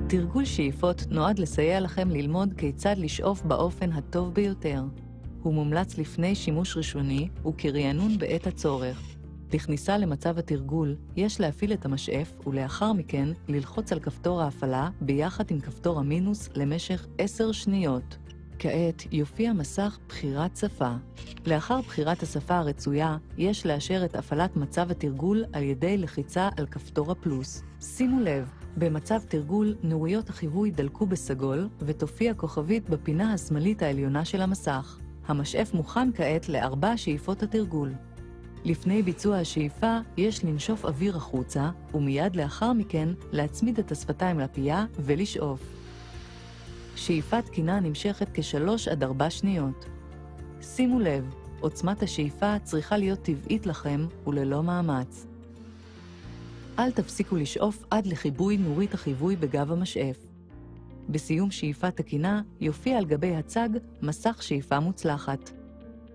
תרגול שאיפות נועד לסייע לכם ללמוד כיצד לשאוף באופן הטוב ביותר. הוא מומלץ לפני שימוש ראשוני וכרענון בעת הצורך. לכניסה למצב התרגול, יש להפעיל את המשאף ולאחר מכן ללחוץ על כפתור ההפעלה ביחד עם כפתור המינוס למשך 10 שניות. כעת יופיע מסך בחירת שפה. לאחר בחירת השפה הרצויה, יש לאשר את הפעלת מצב התרגול על ידי לחיצה על כפתור הפלוס. שימו לב, במצב תרגול נוריות החיווי דלקו בסגול ותופיע כוכבית בפינה השמאלית העליונה של המסך. המשאף מוכן כעת ל4 שאיפות התרגול. לפני ביצוע השאיפה יש לנשוף אוויר החוצה ומיד לאחר מכן להצמיד את השפתיים לפייה ולשאוף. שאיפה תקינה נמשכת כ3 עד 4 שניות. שימו לב, עוצמת השאיפה צריכה להיות טבעית לכם וללא מאמץ. אל תפסיקו לשאוף עד לחיבוי נורית החיווי בגב המשאף. בסיום שאיפה תקינה יופיע על גבי הצג מסך שאיפה מוצלחת.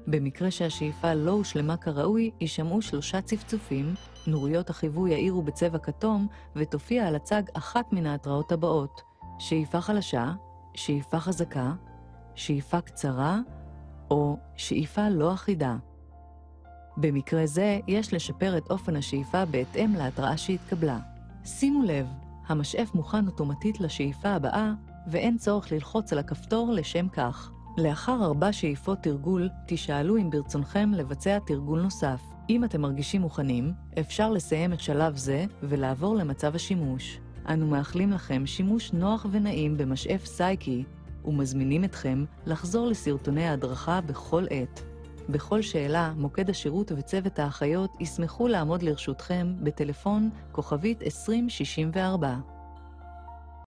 במקרה שהשאיפה לא הושלמה כראוי, יישמעו 3 צפצופים, נוריות החיווי יאירו בצבע כתום ותופיע על הצג אחת מן ההתראות הבאות: שאיפה חלשה, שאיפה חזקה, שאיפה קצרה או שאיפה לא אחידה. במקרה זה יש לשפר את אופן השאיפה בהתאם להתראה שהתקבלה. שימו לב, המשאף מוכן אוטומטית לשאיפה הבאה ואין צורך ללחוץ על הכפתור לשם כך. לאחר 4 שאיפות תרגול, תשאלו אם ברצונכם לבצע תרגול נוסף. אם אתם מרגישים מוכנים, אפשר לסיים את שלב זה ולעבור למצב השימוש. אנו מאחלים לכם שימוש נוח ונעים במשאף סייקי, ומזמינים אתכם לחזור לסרטוני ההדרכה בכל עת. בכל שאלה, מוקד השירות וצוות האחיות ישמחו לעמוד לרשותכם בטלפון כוכבית 2064.